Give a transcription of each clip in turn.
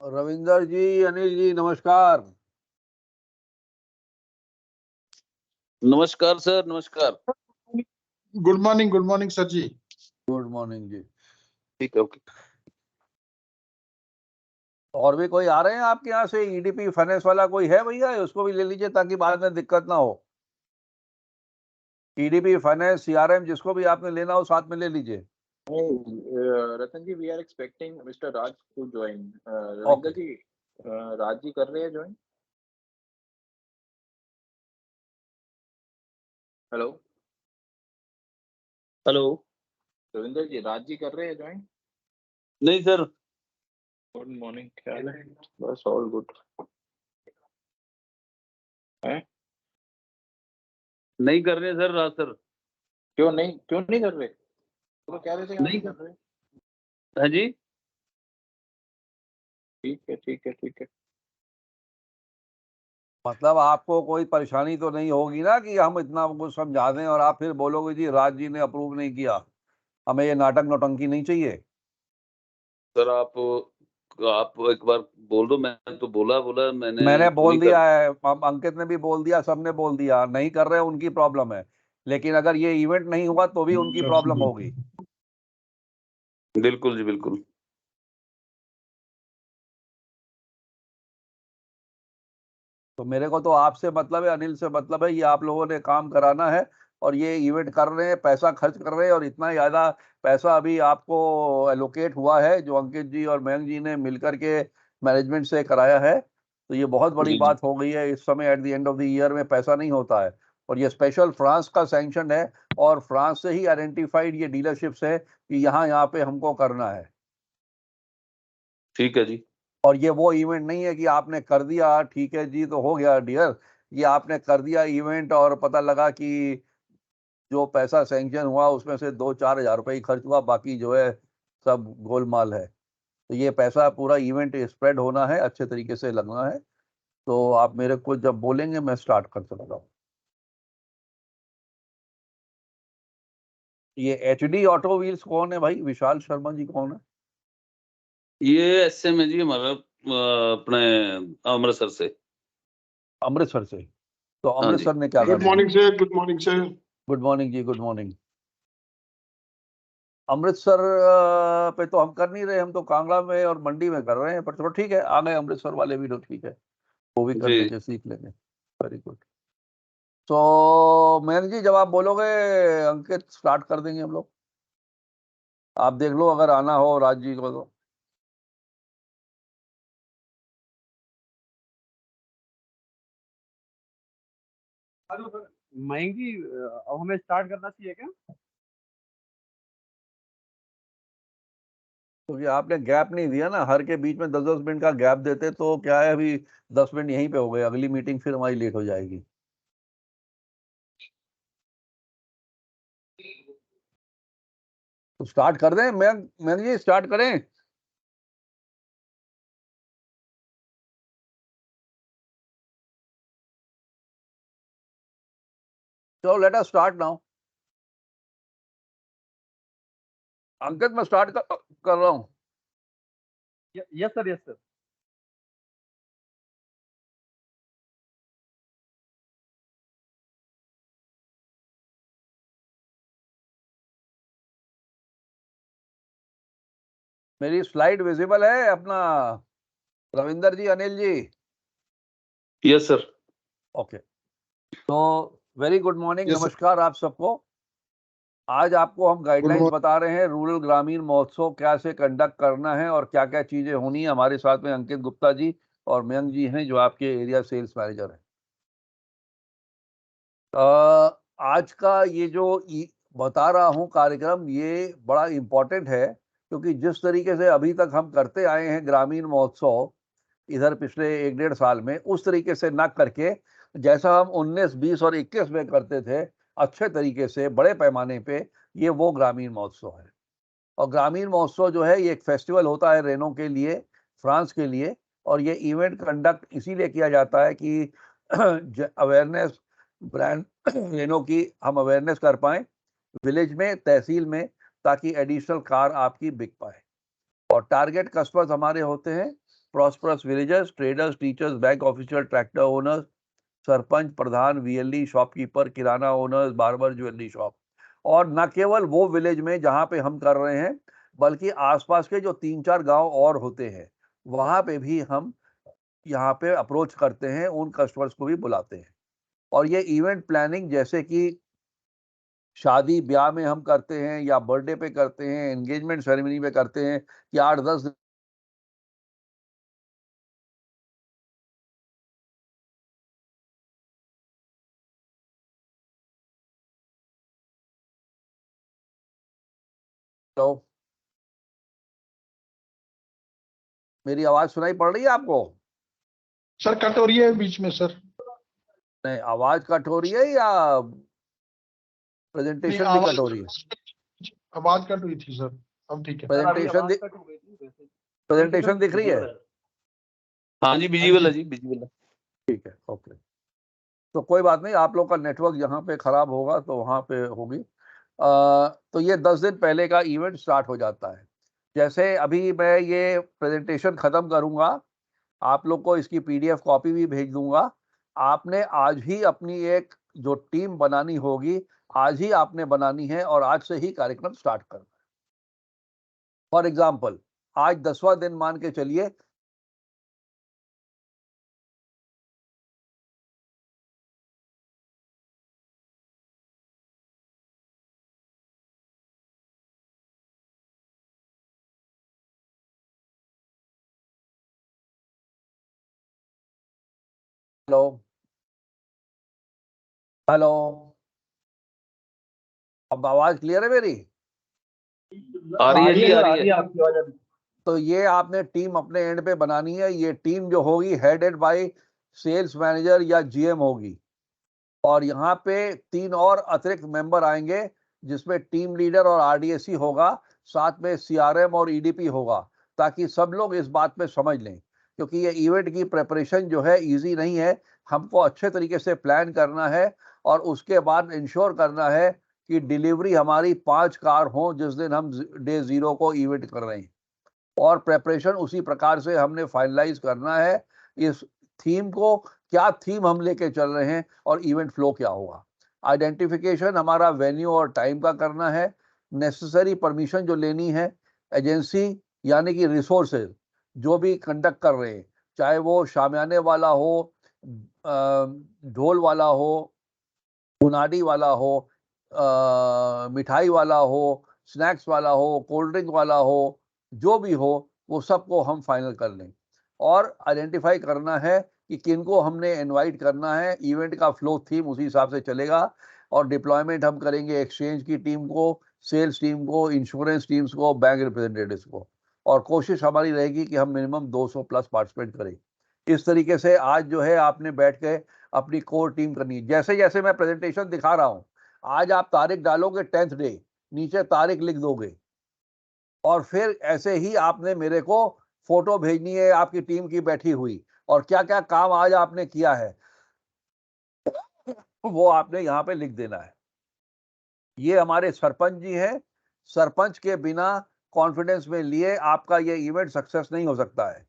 रविंदर जी, अनिल जी, नमस्कार। नमस्कार सर, नमस्कार। गुड मॉर्निंग सर जी। गुड मॉर्निंग जी। ठीक है, ओके। और भी कोई आ रहे हैं आपके यहाँ से? ईडीपी फाइनेंस वाला कोई है भैया? उसको भी ले लीजिए ताकि बाद में दिक्कत ना हो। ईडीपी फाइनेंस, सीआरएम, जिसको भी आपने लेना हो साथ में ले लीजिए। Ratan ji, we are expecting mister Raj to join. Okay. Ravinder ji, Raj ji कर रहे हैं join? Hello hello. Ravinder ji, Raj ji कर रहे हैं ज्वाइन? नहीं सर। गुड मॉर्निंग, क्या हाल है? बस ऑल गुड है। नहीं कर रहे सर, राज सर। क्यों नहीं कर रहे? तो क्या रहे थे, नहीं कर रहे? हाँ जी। ठीक है। मतलब आपको कोई परेशानी तो नहीं होगी ना कि हम इतना कुछ समझा दें और आप फिर बोलोगे जी राज जी ने अप्रूव नहीं किया? हमें ये नाटक नौटंकी नहीं चाहिए। सर आप एक बार बोल दो। मैं तो बोला मैंने बोल दिया कर... है, अंकित ने भी बोल दिया, सबने बोल दिया। नहीं कर रहे, उनकी प्रॉब्लम है। लेकिन अगर ये इवेंट नहीं हुआ तो भी उनकी प्रॉब्लम होगी। बिल्कुल जी, बिल्कुल। तो मेरे को तो आपसे मतलब है, अनिल से मतलब है, ये आप लोगों ने काम कराना है और ये इवेंट कर रहे हैं, पैसा खर्च कर रहे हैं, और इतना ज़्यादा पैसा अभी आपको एलोकेट हुआ है जो अंकित जी और मयंक जी ने मिलकर के मैनेजमेंट से कराया है। तो ये बहुत बड़ी जी, बात हो गई है। इस समय at the end of the year में पैसा नहीं होता है, और ये स्पेशल फ्रांस का सैंक्शन है, और फ्रांस से ही आइडेंटिफाइड ये डीलरशिप्स है कि यहाँ पे हमको करना है। ठीक है जी। और ये वो इवेंट नहीं है कि आपने कर दिया ठीक है जी तो हो गया डियर। ये आपने कर दिया इवेंट और पता लगा कि जो पैसा सैंक्शन हुआ उसमें से 2-4 हज़ार रुपये ही खर्च हुआ, बाकी जो है सब गोलमाल है। तो ये पैसा पूरा इवेंट स्प्रेड होना है, अच्छे तरीके से लगना है। तो आप मेरे को जब बोलेंगे मैं स्टार्ट कर सकता हूँ। ये एचडी ऑटो व्हील्स कौन है भाई? विशाल शर्मा जी कौन है? ये एसएम है जी हमारा, अपने अमृतसर से। अमृतसर से? तो हाँ जी। अमृतसर ने क्या गुड करना है? Morning sir, good morning sir. Good morning जी, गुड मॉर्निंग। अमृतसर पे तो हम कर नहीं रहे, हम तो कांगड़ा में और मंडी में कर रहे हैं। पर चलो ठीक है, आ गए अमृतसर वाले भी, तो ठीक है, वो भी कर जी। लेंगे, सीख लेंगे। Very good. तो मयंक जी, जब आप बोलोगे अंकित स्टार्ट कर देंगे हम लोग। आप देख लो अगर आना हो राज जी को तो। मयंक जी, अब हमें स्टार्ट करना चाहिए क्या? क्योंकि आपने गैप नहीं दिया ना, हर के बीच में 10-10 मिनट का गैप देते तो क्या है, अभी 10 मिनट यहीं पे हो गए, अगली मीटिंग फिर हमारी लेट हो जाएगी। तो स्टार्ट कर दें मयंक? मयंक जी स्टार्ट करें? चलो let us start now. Ankit मैं स्टार्ट कर रहा हूँ। Yes sir, yes sir. मेरी स्लाइड विजिबल है अपना Ravinder ji, Anil ji? Yes sir. Okay. तो very good morning, Yes, sir. नमस्कार आप सबको। आज आपको हम गाइडलाइंस morning. बता रहे हैं, रूरल ग्रामीण महोत्सव कैसे कंडक्ट करना है और क्या क्या चीजें होनी है। हमारे साथ में अंकित गुप्ता जी और मयंक जी हैं जो आपके एरिया सेल्स मैनेजर हैं। आज का ये जो बता रहा हूँ कार्यक्रम, ये बड़ा इम्पोर्टेंट है, क्योंकि जिस तरीके से अभी तक हम करते आए हैं ग्रामीण महोत्सव इधर पिछले 1-1.5 साल में, उस तरीके से ना करके जैसा हम 19, 20 और 21 में करते थे अच्छे तरीके से बड़े पैमाने पे, ये वो ग्रामीण महोत्सव है। और ग्रामीण महोत्सव जो है ये एक फेस्टिवल होता है रेनो के लिए, फ्रांस के लिए। और ये इवेंट कंडक्ट इसीलिए किया जाता है कि अवेयरनेस, ब्रांड रेनो की हम अवेयरनेस कर पाएँ विलेज में, तहसील में, ताकि एडिशनल कार आपकी बिक पाए। और टारगेट कस्टमर्स हमारे होते हैं prosperous villagers, traders, teachers, bank officials, tractor owners, sarpanch, प्रधान, वीएलई, शॉपकीपर, किराना ओनर्स, बार्बर, ज्वेलरी शॉप। और न केवल वो विलेज में जहाँ पे हम कर रहे हैं, बल्कि आसपास के जो 3-4 गांव और होते हैं, वहां पे भी हम यहाँ पे अप्रोच करते हैं, उन कस्टमर्स को भी बुलाते हैं। और ये इवेंट प्लानिंग जैसे कि शादी ब्याह में हम करते हैं, या बर्थडे पे करते हैं, एंगेजमेंट सेरेमनी में करते हैं, कि 8-10 तो मेरी आवाज सुनाई पड़ रही है आपको? सर कट हो रही है बीच में सर। नहीं, आवाज कट हो रही है या प्रेजेंटेशन भी कट हो रही है? आवाज कट हुई थी सर, अब ठीक है। सर, अभी प्रेजेंटेशन आवाज कट हो गई थी वैसे। प्रेजेंटेशन दिख रही है? हाँ जी, विजिबल है जी, विजिबल है। ठीक है, ओके। तो कोई बात नहीं, आप लोग का नेटवर्क यहाँ पे खराब होगा तो वहाँ पे होगी। तो ये 10 दिन पहले का इवेंट स्टार्ट हो जाता है। जैसे अभी मैं ये प्रेजेंटेशन खत्म करूँगा, आप लोग को इसकी पीडीएफ कॉपी भी भेज दूंगा। आपने आज ही अपनी एक जो टीम बनानी होगी, आज ही आपने बनानी है और आज से ही कार्यक्रम स्टार्ट करना है। फॉर एग्जाम्पल, आज 10वां दिन मान के चलिए, हेलो हेलो, अब आवाज क्लियर है मेरी? आ रही है जी, आ रही है। आपकी आवाज अभी। तो ये आपने टीम अपने एंड पे बनानी है। ये टीम जो होगी हेडेड बाय सेल्स मैनेजर या जीएम होगी, और यहाँ पे 3 और अतिरिक्त मेंबर आएंगे, जिसमें टीम लीडर और आरडीएसी होगा, साथ में सीआरएम और ईडीपी होगा, ताकि सब लोग इस बात पे समझ लें। क्योंकि ये इवेंट की प्रिपरेशन जो है इजी नहीं है, हमको अच्छे तरीके से प्लान करना है और उसके बाद इंश्योर करना है कि डिलीवरी हमारी 5 कार हो जिस दिन हम डे 0 को इवेंट कर रहे हैं। और प्रेपरेशन उसी प्रकार से हमने फाइनलाइज करना है। इस थीम को, क्या थीम हम लेके चल रहे हैं और इवेंट फ्लो क्या होगा। आइडेंटिफिकेशन हमारा वेन्यू और टाइम का करना है। नेसेसरी परमिशन जो लेनी है, एजेंसी यानी कि रिसोर्सेज जो भी कंडक्ट कर रहे हैं, चाहे वो शामियाने वाला हो, ढोल वाला हो, मुनाडी वाला हो, मिठाई वाला हो, स्नैक्स वाला हो, कोल्ड ड्रिंक वाला हो, जो भी हो, वो सबको हम फाइनल कर लें। और आइडेंटिफाई करना है कि किनको हमने इनवाइट करना है। इवेंट का फ्लो थीम उसी हिसाब से चलेगा। और डिप्लॉयमेंट हम करेंगे एक्सचेंज की टीम को, सेल्स टीम को, इंश्योरेंस टीम्स को, बैंक रिप्रेजेंटेटिव्स को। और कोशिश हमारी रहेगी कि हम मिनिमम 200 प्लस पार्टिसिपेट करें। इस तरीके से आज जो है आपने बैठ के अपनी कोर टीम करनी है। जैसे जैसे मैं प्रेजेंटेशन दिखा रहा हूं, आज आप तारीख डालोगे 10th डे, नीचे तारीख लिख दोगे, और फिर ऐसे ही आपने मेरे को फोटो भेजनी है आपकी टीम की बैठी हुई, और क्या क्या काम आज आपने किया है वो आपने यहाँ पे लिख देना है। ये हमारे सरपंच जी हैं। सरपंच के बिना कॉन्फिडेंस में लिए आपका ये इवेंट सक्सेस नहीं हो सकता है।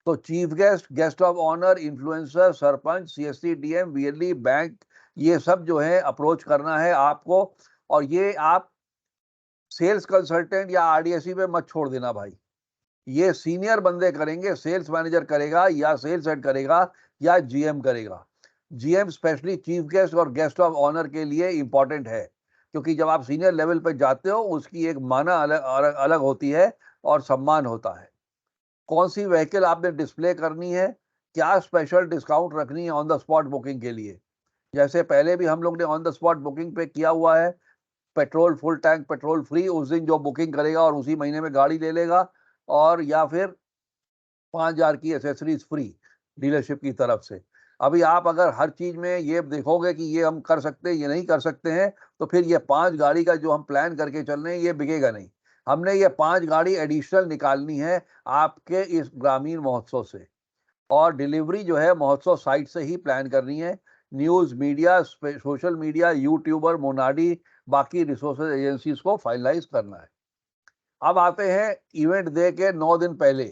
तो chief guest, guest of honour, influencer, sarpanch, CSC, DM, VLE, bank, ये सब जो है अप्रोच करना है आपको। और ये आप सेल्स कंसल्टेंट या आरडीएसी पे मत छोड़ देना भाई। ये सीनियर बंदे करेंगे, सेल्स मैनेजर करेगा या सेल्स हेड करेगा या जीएम करेगा। जीएम स्पेशली चीफ गेस्ट और गेस्ट ऑफ ऑनर के लिए इंपॉर्टेंट है, क्योंकि जब आप सीनियर लेवल पे जाते हो उसकी एक माना अलग अलग होती है और सम्मान होता है। कौन सी व्हीकल आपने डिस्प्ले करनी है, क्या स्पेशल डिस्काउंट रखनी है ऑन द स्पॉट बुकिंग के लिए। जैसे पहले भी हम लोग ने ऑन द स्पॉट बुकिंग पे किया हुआ है, petrol full tank petrol free उस दिन जो बुकिंग करेगा और उसी महीने में गाड़ी ले लेगा, और या फिर 5,000 की एसेसरीज फ्री डीलरशिप की तरफ से। अभी आप अगर हर चीज में ये देखोगे कि ये हम कर सकते हैं, ये नहीं कर सकते हैं, तो फिर ये 5 गाड़ी का जो हम प्लान करके चल रहे हैं ये बिकेगा नहीं। हमने ये 5 गाड़ी एडिशनल निकालनी है आपके इस ग्रामीण महोत्सव से, और डिलीवरी जो है महोत्सव साइट से ही प्लान करनी है। News media, social media, YouTuber, मोनाडी, बाकी रिसोर्सेज एजेंसीज को फाइनलाइज करना है। अब आते हैं इवेंट डे के 9 दिन पहले।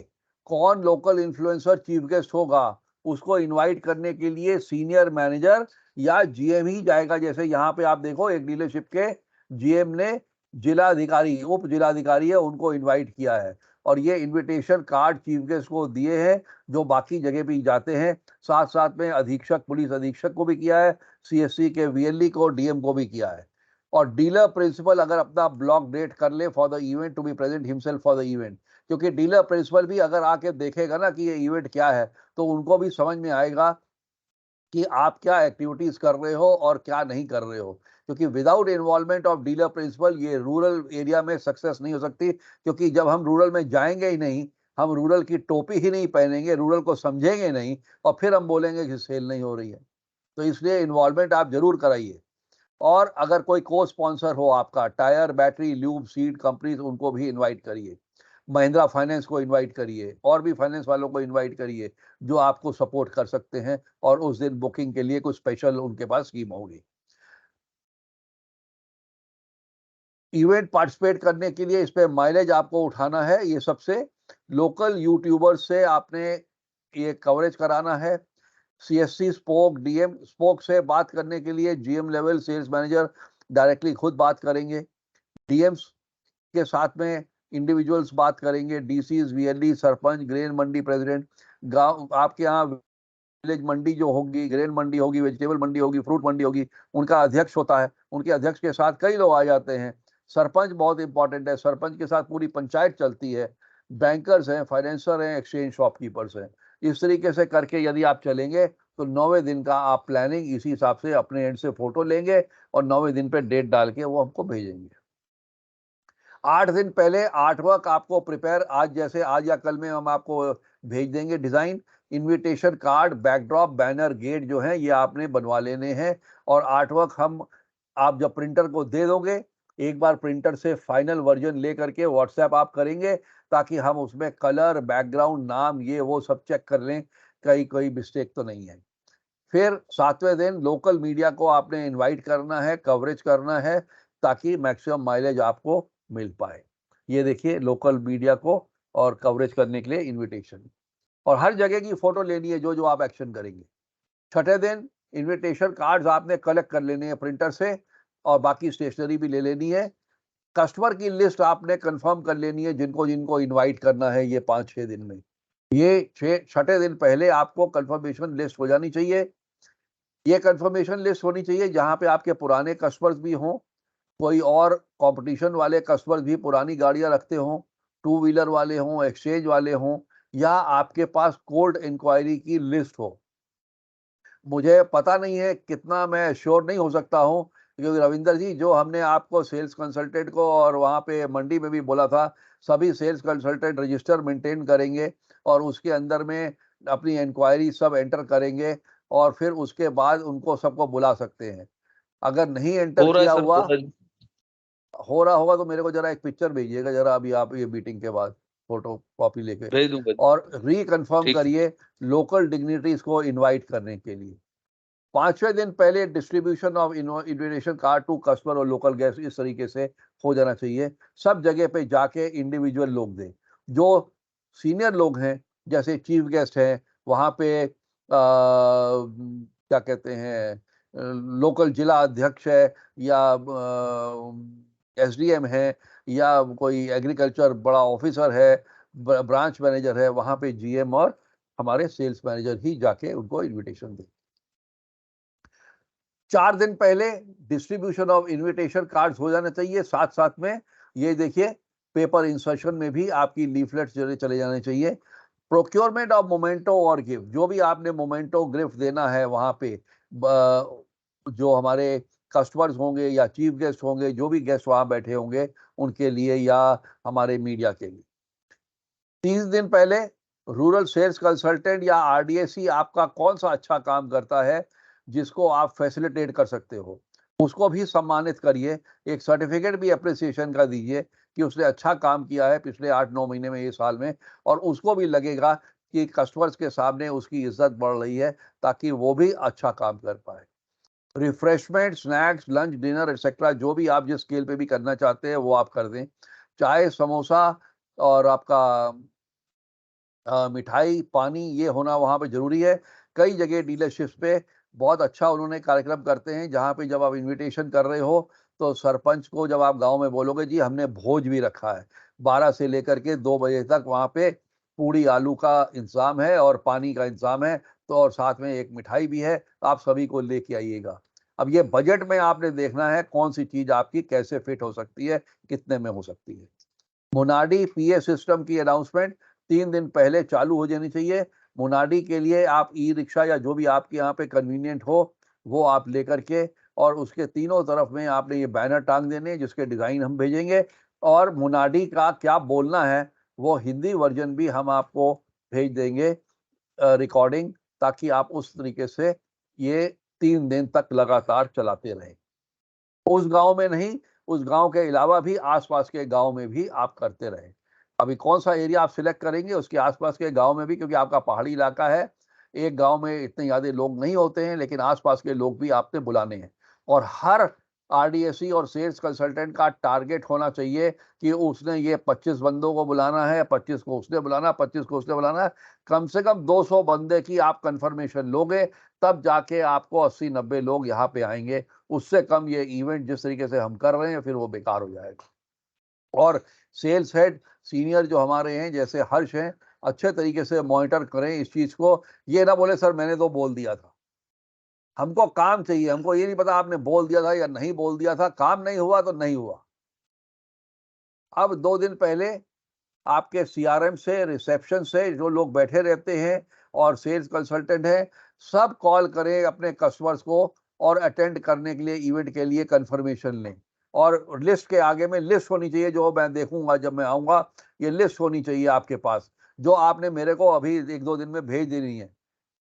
कौन लोकल इन्फ्लुएंसर चीफ गेस्ट होगा, उसको इनवाइट करने के लिए सीनियर मैनेजर या जीएम ही जाएगा। जैसे यहाँ पे आप देखो, एक डीलरशिप के जीएम ने जिलाधिकारी, उप जिलाधिकारी है, उनको इनवाइट किया है और ये इनविटेशन कार्ड चीफ गेस्ट को दिए हैं जो बाकी जगह भी जाते हैं। साथ साथ में अधीक्षक, पुलिस अधीक्षक को भी किया है, सीएससी के वीएलई को, डीएम को भी किया है। और डीलर प्रिंसिपल अगर अपना ब्लॉक डेट कर ले for the event to be present himself for the event, क्योंकि डीलर प्रिंसिपल भी अगर आके देखेगा ना कि ये इवेंट क्या है, तो उनको भी समझ में आएगा कि आप क्या एक्टिविटीज कर रहे हो और क्या नहीं कर रहे हो। क्योंकि without involvement of dealer principal ये रूरल एरिया में सक्सेस नहीं हो सकती, क्योंकि जब हम रूरल में जाएंगे ही नहीं, हम रूरल की टोपी ही नहीं पहनेंगे, रूरल को समझेंगे नहीं, और फिर हम बोलेंगे कि सेल नहीं हो रही है। तो इसलिए इन्वॉल्वमेंट आप जरूर कराइए। और अगर कोई को स्पॉन्सर हो आपका, tyre, battery, lube, seed companies, उनको भी इन्वाइट करिए। महिंद्रा फाइनेंस को इनवाइट करिए, और भी फाइनेंस वालों को इनवाइट करिए जो आपको सपोर्ट कर सकते हैं, और उस दिन बुकिंग के लिए कुछ स्पेशल उनके पास स्कीम होगी। इवेंट पार्टिसिपेट करने के लिए इस पे माइलेज आपको उठाना है। ये सबसे लोकल यूट्यूबर्स से आपने ये कवरेज कराना है। सीएससी स्पोक, डीएम स्पोक से बात करने के लिए GM level sales manager directly खुद बात करेंगे। डीएम्स के साथ में इंडिविजुअल्स बात करेंगे, डीसीज, वीएलडी, सरपंच, ग्रेन मंडी प्रेसिडेंट। गांव आपके यहाँ विलेज मंडी जो होगी, ग्रेन मंडी होगी, वेजिटेबल मंडी होगी, फ्रूट मंडी होगी, उनका अध्यक्ष होता है, उनके अध्यक्ष के साथ कई लोग आ जाते हैं। सरपंच बहुत इंपॉर्टेंट है, सरपंच के साथ पूरी पंचायत चलती है। बैंकर्स हैं, फाइनेंसर हैं, एक्सचेंज शॉपकीपर्स हैं। इस तरीके से करके यदि आप चलेंगे तो 9वें दिन का आप प्लानिंग इसी हिसाब से अपने एंड से फोटो लेंगे और 9वें दिन पे डेट डाल के वो हमको भेजेंगे। 8 दिन पहले आर्ट वर्क आपको प्रिपेयर, आज जैसे आज या कल में हम आपको भेज देंगे design. Invitation card, backdrop, banner, gate जो है ये आपने बनवा लेने हैं। और आर्ट वर्क हम आप जब प्रिंटर को दे दोगे, एक बार प्रिंटर से फाइनल वर्जन ले करके व्हाट्सएप आप करेंगे, ताकि हम उसमें कलर, बैकग्राउंड, नाम, ये वो सब चेक कर लें, कहीं कोई मिस्टेक तो नहीं है। फिर 7वें दिन लोकल मीडिया को आपने इनवाइट करना है, कवरेज करना है, ताकि मैक्सिमम माइलेज आपको मिल पाए। ये देखिए लोकल मीडिया को और कवरेज करने के लिए इनविटेशन, और हर जगह की फोटो लेनी है जो जो आप एक्शन करेंगे। 6ठे दिन इनविटेशन कार्ड्स आपने कलेक्ट कर लेने हैं प्रिंटर से, और बाकी स्टेशनरी भी ले लेनी है। कस्टमर की लिस्ट आपने कंफर्म कर लेनी है जिनको जिनको इनवाइट करना है ये 5-6 दिन में। ये 6ठे दिन पहले आपको कंफर्मेशन लिस्ट हो जानी चाहिए। ये कंफर्मेशन लिस्ट होनी चाहिए जहां पे आपके पुराने कस्टमर्स भी हों, कोई और कंपटीशन वाले कस्टमर्स भी पुरानी गाड़ियां रखते हों, 2 व्हीलर वाले हों, एक्सचेंज वाले हों, या आपके पास कोल्ड इंक्वायरी की लिस्ट हो। मुझे पता नहीं है कितना, मैं श्योर नहीं हो सकता हूँ, क्योंकि रविंदर जी जो हमने आपको सेल्स कंसल्टेंट को और वहाँ पे मंडी में भी बोला था, सभी सेल्स कंसल्टेंट रजिस्टर मेंटेन करेंगे और उसके अंदर में अपनी इंक्वायरी सब एंटर करेंगे, और फिर उसके बाद उनको सबको बुला सकते हैं। अगर नहीं एंटर हो रहा है किया सर, हुआ, हो रहा है। हो रहा होगा तो मेरे को जरा एक पिक्चर भेजिएगा जरा, अभी आप ये मीटिंग के बाद फोटो कॉपी लेके, भेज दूंगा। और रिकन्फर्म ठीक। करिए लोकल डिग्निटरीज को इनवाइट करने के लिए। 5वें दिन पहले distribution of invitation card to customer और लोकल गेस्ट इस तरीके से हो जाना चाहिए। सब जगह पे जाके इंडिविजुअल लोग दें। जो सीनियर लोग हैं जैसे चीफ गेस्ट हैं, वहाँ पे क्या कहते हैं, लोकल जिला अध्यक्ष है, या एसडीएम है, या कोई एग्रीकल्चर बड़ा ऑफिसर है, ब्रांच मैनेजर है, वहाँ पे जीएम और हमारे सेल्स मैनेजर ही जाके उनको इन्विटेशन दें। 4 दिन पहले डिस्ट्रीब्यूशन ऑफ इनविटेशन कार्ड्स हो जाना चाहिए। साथ साथ में ये देखिए पेपर इंसर्शन में भी आपकी लीफलेट्स चले जाने चाहिए। प्रोक्योरमेंट ऑफ मोमेंटो और गिफ्ट, जो भी आपने मोमेंटो गिफ्ट देना है वहाँ पे, जो हमारे कस्टमर्स होंगे या चीफ गेस्ट होंगे, जो भी गेस्ट वहाँ बैठे होंगे उनके लिए या हमारे मीडिया के लिए। 30 दिन पहले रूरल सेल्स कंसल्टेंट या आरडीएसी आपका कौन सा अच्छा काम करता है जिसको आप फैसिलिटेट कर सकते हो, उसको भी सम्मानित करिए। एक सर्टिफिकेट भी अप्रिसिएशन का दीजिए कि उसने अच्छा काम किया है पिछले 8-9 महीने में, ये साल में, और उसको भी लगेगा कि कस्टमर्स के सामने उसकी इज्जत बढ़ रही है, ताकि वो भी अच्छा काम कर पाए। Refreshment, snacks, lunch, dinner etcetera, जो भी आप जिस स्केल पे भी करना चाहते हैं वो आप कर दें। चाय, समोसा और आपका मिठाई, पानी ये होना वहाँ पे ज़रूरी है। कई जगह डीलरशिप्स पे बहुत अच्छा उन्होंने कार्यक्रम करते हैं, जहाँ पे जब आप इन्विटेशन कर रहे हो, तो सरपंच को जब आप गाँव में बोलोगे जी हमने भोज भी रखा है, 12 से लेकर के 2 बजे तक वहाँ पे पूड़ी आलू का इंतज़ाम है और पानी का इंतज़ाम है, तो और साथ में एक मिठाई भी है, तो आप सभी को लेके आइएगा। अब ये बजट में आपने देखना है कौन-सी चीज़ आपकी कैसे फिट हो सकती है, कितने में हो सकती है। मुनाडी पीए सिस्टम की अनाउंसमेंट 3 दिन पहले चालू हो जानी चाहिए। मुनाडी के लिए आप ई-रिक्शा या जो भी आपके यहाँ पे कन्वीनिएंट हो, वो आप लेकर के और उसके तीनों तरफ में आपने ये बैनर टांग देने हैं, जिसके डिज़ाइन हम भेजेंगे और मुनाडी का क्या बोलना है, वो हिंदी वर्ज़न भी हम आपको भेज देंगे रिकॉर्डिंग, ताकि आप उस तरीके से ये 3 दिन तक लगातार चलाते रहें। उस गाँव में नहीं, उस गाँव के अलावा भी आस-पास के गाँव में भी आप करते रहें। अभी कौन-सा एरिया आप सिलेक्ट करेंगे उसके आस-पास के गाँव में भी, क्योंकि आपका पहाड़ी इलाका है, एक गाँव में इतने ज़्यादा लोग नहीं होते हैं, लेकिन आस-पास के लोग भी आपने बुलाने हैं। और हर आरडीएसई और सेल्स कंसल्टेंट का टारगेट होना चाहिए कि उसने ये 25 बंदों को बुलाना है, 25 को उसने बुलाना, 25 को उसने बुलाना है। कम से कम 200 बंदे की आप कन्फर्मेशन लोगे, तब जाके आपको 80-90 लोग यहाँ पे आएँगे। उससे कम ये इवेंट जिस तरीके से हम कर रहे हैं, फिर वो बेकार हो जाएगा। और सेल्स हेड सीनियर जो हमारे हैं, जैसे हर्ष हैं, अच्छे तरीके से मॉनिटर करें इस चीज़ को। ये ना बोले सर मैंने तो बोल दिया था। हमको काम चाहिए, हमको ये नहीं पता आपने बोल दिया था या नहीं बोल दिया था, काम नहीं हुआ तो नहीं हुआ। अब 2 दिन पहले आपके सीआरएम से, रिसेप्शन से जो लोग बैठे रहते हैं और सेल्स कंसल्टेंट हैं, सब कॉल करें अपने कस्टमर्स को और अटेंड करने के लिए इवेंट के लिए कन्फर्मेशन लें। और लिस्ट के आगे में लिस्ट होनी चाहिए, जो मैं देखूँगा जब मैं आऊँगा, ये लिस्ट होनी चाहिए आपके पास, जो आपने मेरे को अभी 1-2 दिन में भेज देनी है,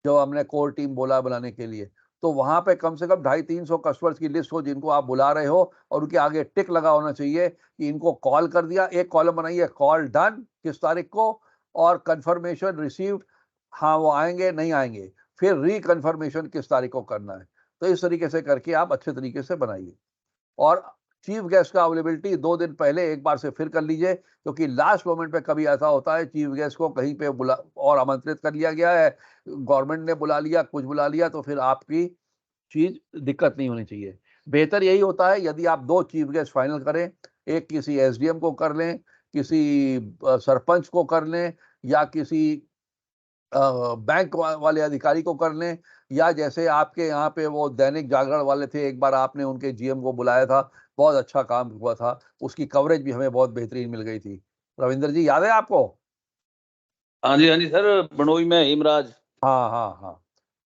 जो हमने कोर टीम बोला बुलाने के लिए। तो वहाँ पे कम से कम 250-300 कस्टमर्स की लिस्ट हो जिनको आप बुला रहे हो, और उनके आगे टिक लगा होना चाहिए कि इनको कॉल कर दिया। एक कॉलम बनाइए, कॉल डन किस तारीख को और कन्फर्मेशन रिसीव्ड, हाँ, वो आएँगे, नहीं आएँगे। फिर रिकन्फर्मेशन किस तारीख को करना है। तो इस तरीके से करके आप अच्छे तरीके से बनाइए। और चीफ गेस्ट का अवेलेबिलिटी 2 दिन पहले एक बार से फिर कर लीजिए, क्योंकि लास्ट मोमेंट पे कभी ऐसा होता है चीफ गेस्ट को कहीं पे बुला और आमंत्रित कर लिया गया है, गवर्नमेंट ने बुला लिया, कुछ बुला लिया, तो फिर आपकी चीज़ दिक्कत नहीं होनी चाहिए। बेहतर यही होता है यदि आप 2 चीफ गेस्ट फाइनल करें, एक किसी एसडीएम को कर लें, किसी सरपंच को कर लें या किसी बैंक वाले अधिकारी को कर लें, या जैसे आपके यहाँ पे वो दैनिक जागरण वाले थे, एक बार आपने उनके जीएम को बुलाया था, बहुत अच्छा काम हुआ था, उसकी कवरेज भी हमें बहुत बेहतरीन मिल गई थी। रविंदर जी याद है आपको? हाँ जी सर, बड़ोई में हेमराज। हाँ, हाँ, हाँ।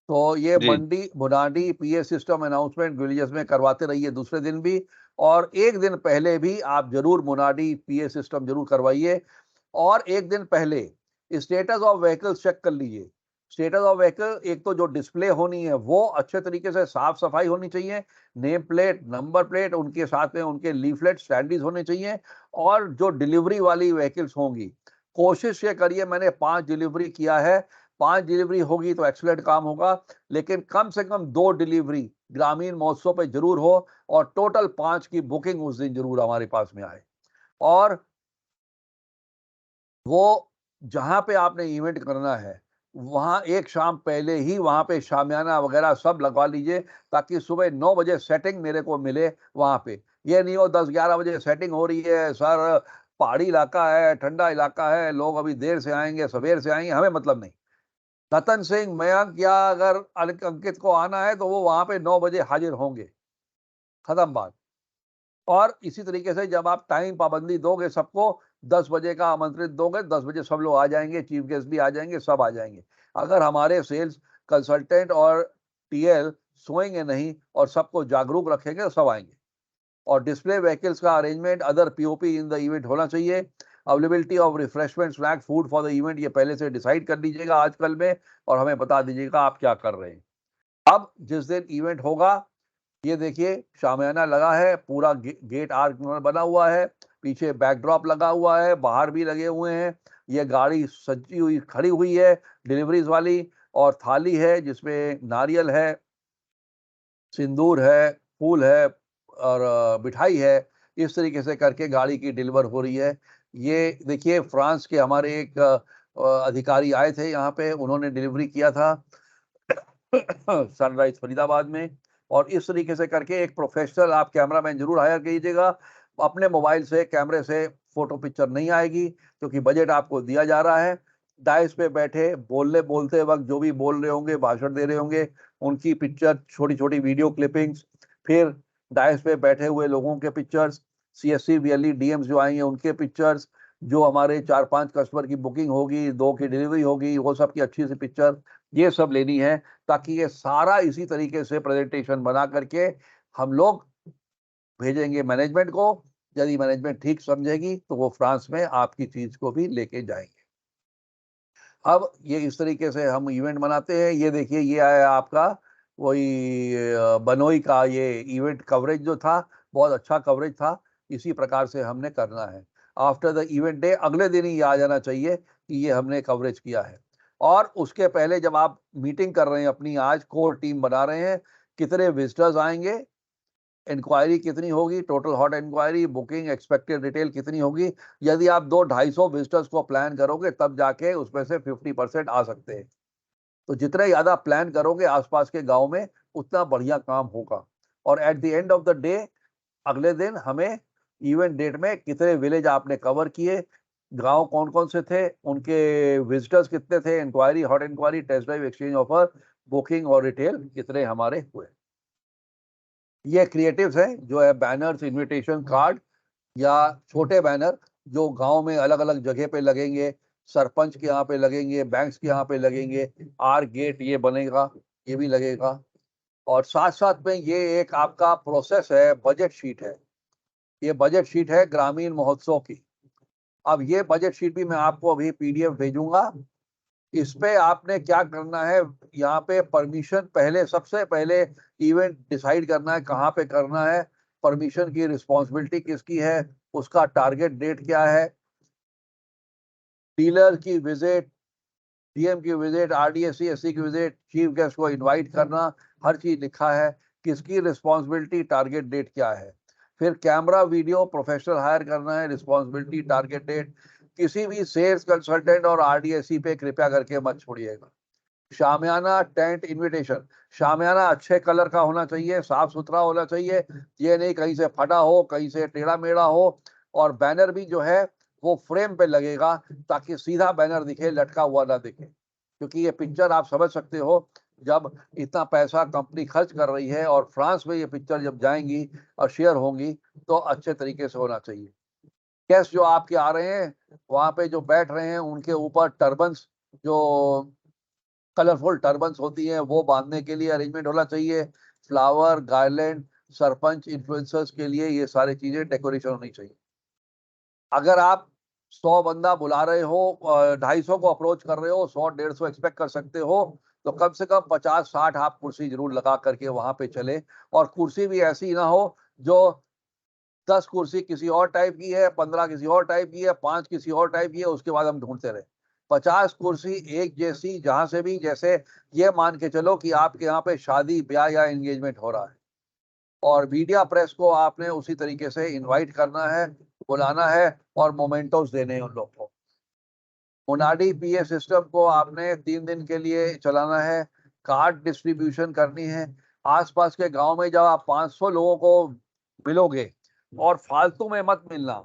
तो ये जी। मुनाडी पीए सिस्टम अनाउंसमेंट विलेजेस में करवाते रहिए दूसरे दिन भी, और 1 दिन पहले भी आप ज़रूर मुनाडी पीए सिस्टम ज़रूर करवाइए। और 1 दिन पहले स्टेटस ऑफ व्हीकल्स चेक कर लीजिए। स्टेटस ऑफ व्हीकल, एक तो जो डिस्प्ले होनी है वो अच्छे तरीके से साफ-सफाई होनी चाहिए, नेम प्लेट, नंबर प्लेट, उनके साथ में उनके लीफलेट, स्टैंडीज़ होने चाहिए। और जो डिलीवरी वाली व्हीकल्स होंगी, कोशिश ये करिए, मैंने 5 डिलीवरी किया है, 5 डिलीवरी होगी तो एक्सीलेंट काम होगा, लेकिन कम से कम 2 डिलीवरी ग्रामीण महोत्सव पे ज़रूर हो और टोटल 5 की बुकिंग उस दिन ज़रूर हमारे पास में आए। और वो जहाँ पे आपने इवेंट करना है, वहाँ एक शाम पहले ही वहाँ पे शामियाना वगैरह सब लगवा लीजिए, ताकि सुबह 9 बजे सेटिंग मेरे को मिले वहाँ पे। ये नहीं हो 10-11 बजे सेटिंग हो रही है, सर पहाड़ी इलाका है, ठंडा इलाका है, लोग अभी देर से आएँगे, सवेर से आएँगे, हमें मतलब नहीं। रतन सिंह, मयंक या अगर अंकित को आना है तो वो वहाँ पे 9 बजे हाज़िर होंगे, खत्म बात। और इसी तरीके से जब आप टाइम पाबंदी दोगे सबको, 10 बजे का आमंत्रित दोगे, 10 बजे सब लोग आ जाएँगे, चीफ गेस्ट भी आ जाएँगे, सब आ जाएँगे। अगर हमारे सेल्स कंसल्टेंट और टीएल सोएंगे नहीं और सबको जागरूक रखेंगे तो सब आएँगे। और डिस्प्ले व्हीकल्स का arrangement, other POP in the event होना चाहिए। Availability of refreshment, snack, food for the event, ये पहले से डिसाइड कर लीजिएगा आजकल में, और हमें बता दीजिएगा आप क्या कर रहे हैं। अब जिस दिन इवेंट होगा, ये देखिए शामियाना लगा है, पूरा गेट आर्क बना हुआ है, पीछे बैकड्रॉप लगा हुआ है, बाहर भी लगे हुए हैं। ये गाड़ी सजी हुई खड़ी हुई है डिलीवरीज वाली, और थाली है जिसमें नारियल है, सिंदूर है, फूल है और मिठाई है। इस तरीके से करके गाड़ी की डिलीवर हो रही है। ये देखिए फ्रांस के हमारे एक अधिकारी आए थे यहाँ पे, उन्होंने डिलीवरी किया था सनराइज फरीदाबाद में। और इस तरीके से करके एक प्रोफेशनल आप कैमरामैन जरूर हायर कीजिएगा। अपने मोबाइल से कैमरे से फोटो पिक्चर नहीं आएगी, क्योंकि बजट आपको दिया जा रहा है। डाइस पे बैठे बोलते वक्त जो भी बोल रहे होंगे, भाषण दे रहे होंगे, उनकी पिक्चर, छोटी छोटी वीडियो क्लिपिंग्स, फिर डाइस पे बैठे हुए लोगों के पिक्चर्स, CSC VLE DMs जो आएंगे उनके पिक्चर्स, जो हमारे 4-5 कस्टमर की बुकिंग होगी, 2 की डिलीवरी होगी, वो सब की अच्छी सी पिक्चर, ये सब लेनी है, ताकि ये सारा इसी तरीके से प्रेजेंटेशन बना करके हम लोग भेजेंगे मैनेजमेंट को। यदि मैनेजमेंट ठीक समझेगी तो वो फ्रांस में आपकी चीज को भी लेके जाएंगे। अब ये इस तरीके से हम इवेंट मनाते हैं। ये देखिए, ये आया आपका वही बनोई का ये इवेंट कवरेज जो था, बहुत अच्छा कवरेज था। इसी प्रकार से हमने करना है। आफ्टर द इवेंट डे, अगले दिन ही आ जाना चाहिए कि ये हमने कवरेज किया है। और उसके पहले जब आप मीटिंग कर रहे हैं अपनी, आज कोर टीम बना रहे हैं, कितने विजिटर्स आएंगे, इंक्वायरी कितनी होगी, total hot inquiry, booking, expected retail कितनी होगी। यदि आप 200-250 विजिटर्स को प्लान करोगे तब जाके उसमें से 50% आ सकते हैं। तो जितने ज्यादा प्लान करोगे आसपास के गांव में, उतना बढ़िया काम होगा। और at the end of the day, अगले दिन हमें इवेंट डेट में कितने विलेज आपने कवर किए, गांव कौन कौन से थे, उनके विजिटर्स कितने थे, inquiry, hot inquiry, test drive, exchange offer, booking और रिटेल कितने हमारे हुए। ये क्रिएटिव्स हैं, जो है बैनर्स, इनविटेशन कार्ड या छोटे बैनर जो गांव में अलग अलग जगह पे लगेंगे, सरपंच के यहाँ पे लगेंगे, बैंक्स के यहाँ पे लगेंगे, आर गेट ये बनेगा, ये भी लगेगा। और साथ साथ में ये एक आपका प्रोसेस है, बजट शीट है। ये बजट शीट है ग्रामीण महोत्सव की। अब ये बजट शीट भी मैं आपको अभी PDF भेजूंगा। इस पे आपने क्या करना है, यहाँ पे परमिशन, पहले सबसे पहले इवेंट डिसाइड करना है कहाँ पे करना है, परमिशन की रिस्पॉन्सिबिलिटी किसकी है, उसका टारगेट डेट क्या है, डीलर की विजिट, DM की विजिट, RDSC SC की विजिट, चीफ गेस्ट को इनवाइट करना, हर चीज लिखा है, किसकी रिस्पॉन्सिबिलिटी, टारगेट डेट क्या है। फिर कैमरा वीडियो प्रोफेशनल हायर करना है, रिस्पॉन्सिबिलिटी, टारगेट डेट। किसी भी सेल्स कंसल्टेंट और RDSC पे कृपया करके मत छोड़िएगा। शामियाना, टेंट, इनविटेशन, शामियाना अच्छे कलर का होना चाहिए, साफ सुथरा होना चाहिए, ये नहीं कहीं से फटा हो, कहीं से टेढ़ा मेढ़ा हो। और बैनर भी जो है वो फ्रेम पे लगेगा, ताकि सीधा बैनर दिखे, लटका हुआ ना दिखे। क्योंकि ये पिक्चर आप समझ सकते हो, जब इतना पैसा कंपनी खर्च कर रही है और फ्रांस में ये पिक्चर जब जाएंगी और शेयर होंगी, तो अच्छे तरीके से होना चाहिए। गेस्ट जो आपके आ रहे हैं, वहां पे जो बैठ रहे हैं, उनके ऊपर टर्बन्स, जो कलरफुल टर्बन्स होती हैं, वो बांधने के लिए अरेंजमेंट होना चाहिए। फ्लावर, गार्लैंड, सरपंच, इन्फ्लुएंसर्स के लिए ये सारी चीजें डेकोरेशन होनी चाहिए। अगर आप 100 बंदा बुला रहे हो, 250 को अप्रोच कर रहे हो, 100-150 एक्सपेक्ट कर सकते हो, तो कम से कम 50-60 आप कुर्सी जरूर लगा करके वहां पे चले। और कुर्सी भी ऐसी ना हो जो 10 कुर्सी किसी और टाइप की है, 15 किसी और टाइप की है, 5 किसी और टाइप की है, उसके बाद हम ढूंढते रहे। 50 कुर्सी एक जैसी, जहां से भी, जैसे ये मान के चलो कि आपके यहाँ पे शादी, ब्याह या एंगेजमेंट हो रहा है, और मीडिया प्रेस को आपने उसी तरीके से इनवाइट करना है, बुलाना है, और मोमेंटोस देने हैं उन लोग को। मुनाडी PA सिस्टम को आपने 3 दिन के लिए चलाना है, कार्ड डिस्ट्रीब्यूशन करनी है। आसपास के गांव में जब आप 500 लोगों को मिलोगे, और फालतू में मत मिलना,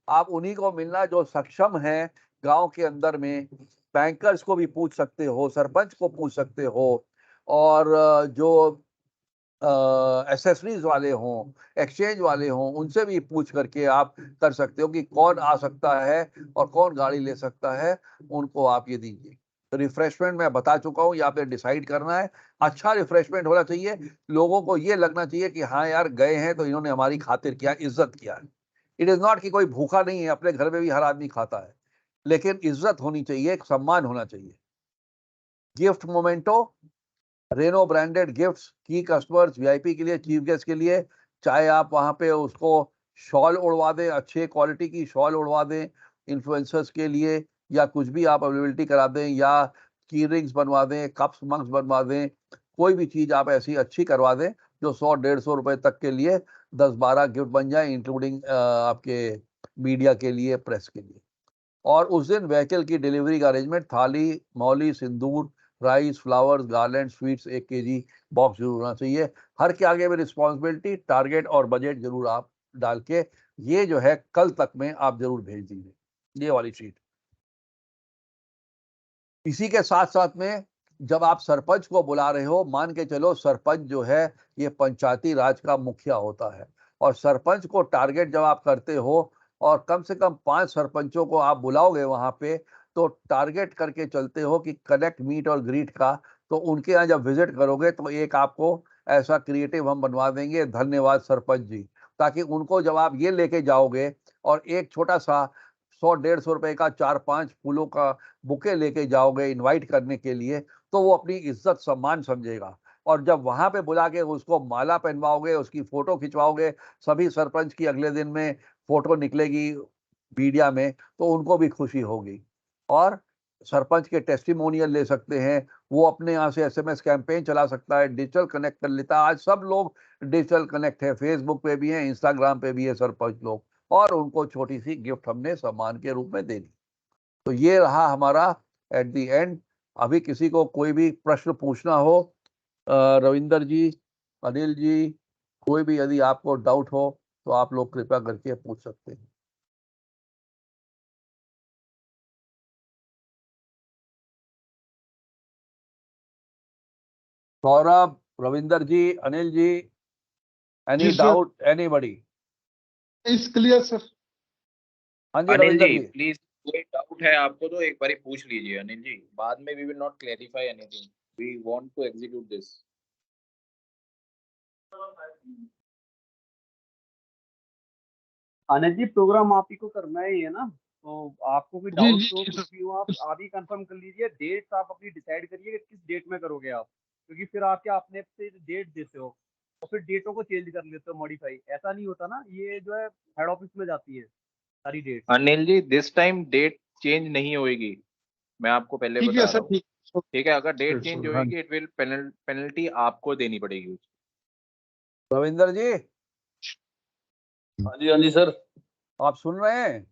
आप उन्हीं को मिलना जो सक्षम हैं गांव के अंदर में। बैंकर्स को भी पूछ सकते हो, सरपंच को पूछ सकते हो, और जो एसेसरीज वाले हों, एक्सचेंज वाले हों, उनसे भी पूछ करके आप कर सकते हो कि कौन आ सकता है और कौन गाड़ी ले सकता है, उनको आप ये दीजिए। तो रिफ्रेशमेंट मैं बता चुका हूँ, यहाँ पे डिसाइड करना है। अच्छा रिफ्रेशमेंट होना चाहिए, लोगों को ये लगना चाहिए कि हाँ यार, गए हैं तो इन्होंने हमारी खातिर किया, इज्जत किया है। इट इज नॉट कि कोई भूखा नहीं है, अपने घर में भी हर आदमी खाता है, लेकिन इज्जत होनी चाहिए, एक सम्मान होना चाहिए। Gift memento, Renault branded gifts की कस्टमर्स, VIP के लिए, चीफ गेस्ट के लिए, चाहे आप वहां पे उसको शॉल उड़वा दें, अच्छे क्वालिटी की शॉल उड़वा दें इन्फ्लुएंसर्स के लिए, या कुछ भी आप अवेलेबिलिटी करा दें, या की रिंग्स बनवा दें, कप्स मग्स बनवा दें, कोई भी चीज आप ऐसी अच्छी करवा दें जो 100-150 रुपए तक के लिए 10-12 गिफ्ट बन जाए, इंक्लूडिंग आपके मीडिया के लिए, प्रेस के लिए। और उस दिन व्हीकल की डिलीवरी का अरेंजमेंट, थाली, मौली, sindoor, rice, flowers, garland, sweets 1 kg box जरूर होना चाहिए। हर के आगे में रिस्पॉन्सिबिलिटी, टारगेट और बजट जरूर आप डाल के ये जो है कल तक में आप जरूर भेज दीजिए, ये वाली शीट। इसी के साथ साथ में जब आप सरपंच को बुला रहे हो, मान के चलो सरपंच जो है ये पंचायती राज का मुखिया होता है, और सरपंच को टारगेट जब आप करते हो और कम से कम 5 सरपंचों को आप बुलाओगे वहां पे, तो टारगेट करके चलते हो कि कनेक्ट, मीट और ग्रीट का। तो उनके यहाँ जब विजिट करोगे तो एक आपको ऐसा क्रिएटिव हम बनवा देंगे, धन्यवाद सरपंच जी, ताकि उनको जब आप ये लेके जाओगे और एक छोटा सा 100-150 रुपए का 4-5 फूलों का बुके लेके जाओगे इनवाइट करने के लिए, तो वो अपनी इज्जत सम्मान समझेगा। और जब वहां पे बुला के उसको माला पहनवाओगे, उसकी फोटो खिंचवाओगे, सभी सरपंच की अगले दिन में फोटो निकलेगी मीडिया में, तो उनको भी खुशी होगी। और सरपंच के टेस्टिमोनियल ले सकते हैं, वो अपने यहाँ से SMS कैंपेन चला सकता है, डिजिटल कनेक्ट कर लेता है। आज सब लोग डिजिटल कनेक्ट है, फेसबुक पे भी है, इंस्टाग्राम पे भी है सरपंच लोग, और उनको छोटी सी गिफ्ट हमने सम्मान के रूप में दे दी। तो ये रहा हमारा एट द एंड। अभी किसी को कोई भी प्रश्न पूछना हो, रविंदर जी, अनिल जी, कोई भी यदि आपको डाउट हो तो आप लोग कृपया करके पूछ सकते हैं। सौरभ, रविंदर जी, अनिल जी, एनी जी, sir. Doubt, anybody? Is clear sir. हाँ जी अनिल रविंदर जी जी। प्लीज, कोई डाउट है आपको तो एक बारी पूछ लीजिए अनिल जी, बाद में we will not clarify anything, we want to execute this. Anand ji, program आप ही को करना ही है ना, तो आपको कोई जी, डाउट जी, हो जी, कुछ सर। भी हो, आप अभी कंफर्म कर लीजिए। डेट्स आप अपनी डिसाइड करिए कि किस डेट में करोगे आप, क्योंकि फिर आप क्या अपने से डेट देते हो और फिर डेटों को चेंज कर लेते हो, मॉडिफाई, ऐसा नहीं होता ना, ये जो है हेड ऑफिस में जाती है सारी date. Anil ji this time date change नहीं होएगी, मैं आपको पहले ठीक बता है रहा सर, हूँ। ठीक। ठीक है, अगर डेट सर, चेंज सर, हाँ होएगी इट विल पेनल्टी आपको देनी पड़ेगी। रविंदर जी, हाँ जी सर। आप सुन रहे हैं?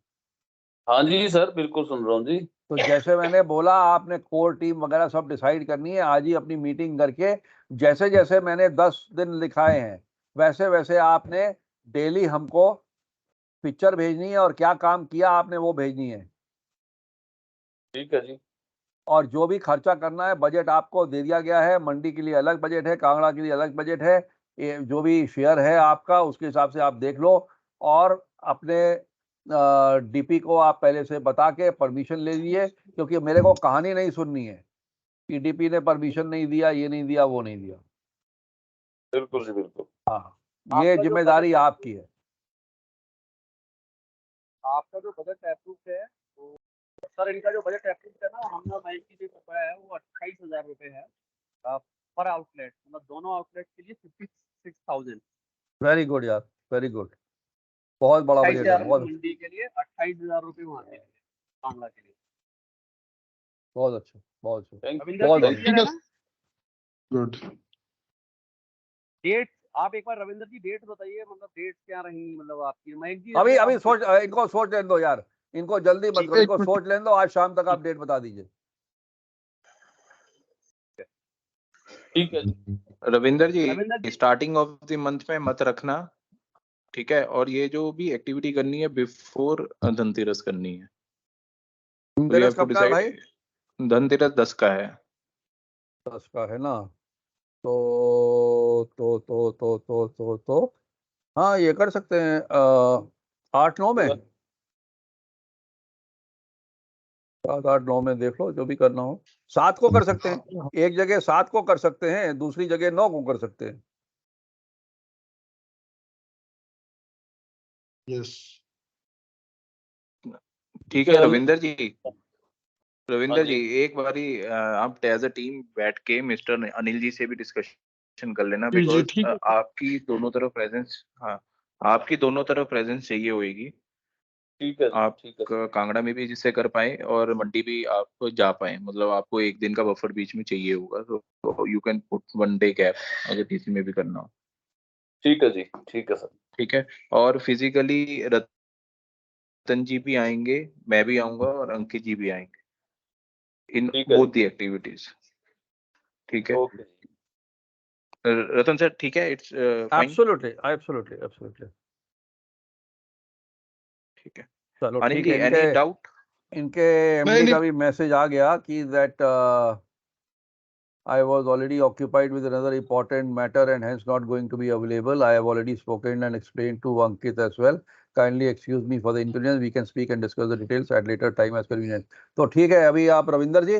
हाँ जी सर, बिल्कुल सुन रहा हूँ जी। तो जैसे मैंने बोला, आपने कोर टीम वगैरह सब डिसाइड करनी है आज ही अपनी मीटिंग करके। जैसे जैसे मैंने 10 दिन लिखाए हैं, वैसे वैसे आपने डेली हमको पिक्चर भेजनी है और क्या काम किया आपने वो भेजनी है। ठीक है जी। और जो भी खर्चा करना है, बजट आपको दे दिया गया है। मंडी के लिए अलग बजट है, कांगड़ा के लिए अलग बजट है। ये जो भी शेयर है आपका, उसके हिसाब से आप देख लो। और अपने डीपी को आप पहले से बता के परमिशन ले लीजिए, क्योंकि मेरे को कहानी नहीं सुननी है कि डीपी ने परमिशन नहीं दिया, ये नहीं दिया, वो नहीं दिया। बिल्कुल जी, बिल्कुल। हाँ, ये आपका जो जिम्मेदारी बजट आपकी है। आपका जो बजट अप्रूव है, तो सर इनका जो बजट अप्रूव है ना, हमने बैंक की जो रुपया है वो 28,000 रुपये है पर आउटलेट, मतलब दोनों आउटलेट के लिए 56,000। वेरी गुड यार, वेरी गुड। बहुत बड़ा बजट है, 28,000 रुपये बहुत मंडी के लिए, 28,000 रुपये वहाँ के लिए, कांगड़ा के लिए। बहुत अच्छा, बहुत अच्छा, थैंक बहुत रविंदर जी बढ़िया। क्लियर है ना? गुड। डेट आप एक बार रविंदर जी डेट बताइए, मतलब डेट क्या रहेंगी, मतलब आपकी मयंक जी अभी जैसे अभी आप इनको सोच लेने दो यार, इनको जल्दी मत करो, इनको सोच लेने दो। आज शाम तक आप डेट बता दीजिए। ठीक है जी। रविंदर रविंदर जी जी स्टार्टिंग ऑफ द मंथ में मत रखना, ठीक है, और ये जो भी एक्टिविटी करनी है बिफोर धनतेरस करनी है। तो वी हैव धनतेरस टू कब का है भाई? डिसाइड, धनतेरस 10 का है। 10 का है ना? तो हाँ, ये कर सकते हैं 8-9 में, 7-8-9 में देख लो, जो भी करना हो। 7 को कर सकते हैं, एक जगह 7 को कर सकते हैं, दूसरी जगह 9 को कर सकते हैं। यस। ठीक है चलो। रविंदर जी, हाँ रविंदर जी जी। एक बारी आप एज अ टीम बैठ के मिस्टर अनिल जी से भी डिस्कशन कर लेना, जी, जी, बिकॉज ठीक है। आपकी दोनों तरफ प्रेजेंस, हाँ आपकी दोनों तरफ प्रेजेंस चाहिए होगी। ठीक है जी, आप ठीक है सर। कांगड़ा में भी जिससे कर पाए और मंडी भी आप जा पाए, मतलब आपको एक दिन का बफर बीच में चाहिए होगा, तो you can put 1 day gap अगर किसी में भी करना हो। ठीक है जी, ठीक है सर। ठीक है, और फिजिकली रतन जी भी आएंगे, मैं भी आऊंगा और अंकित जी भी आएंगे इन ठीक है। Both the activities. ठीक है ओके रतन सर, ठीक है, इट्स फाइन। एब्सोल्युटली ठीक है चलो अनिल ठीक जी, है। Any doubt? इनके एमडी का भी मैसेज आ गया कि that I was already occupied with another important matter and hence not going to be available. I have already spoken and explained to Ankit as well. Kindly excuse me for the inconvenience. We can speak and discuss the details at later time as convenient. तो ठीक है, अभी आप रविंदर जी,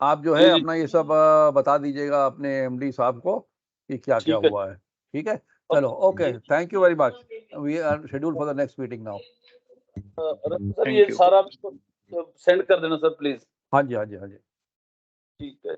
आप जो है जी, जी। अपना ये सब बता दीजिएगा अपने एमडी साहब को कि क्या क्या ठीक है। हुआ है। ठीक है, चलो okay, thank you very much. We are schedule for the next meeting now. Sir ये Thank you. सारा सेंड कर देना सर प्लीज। हाँ जी हाँ जी हाँ जी। ठीक है।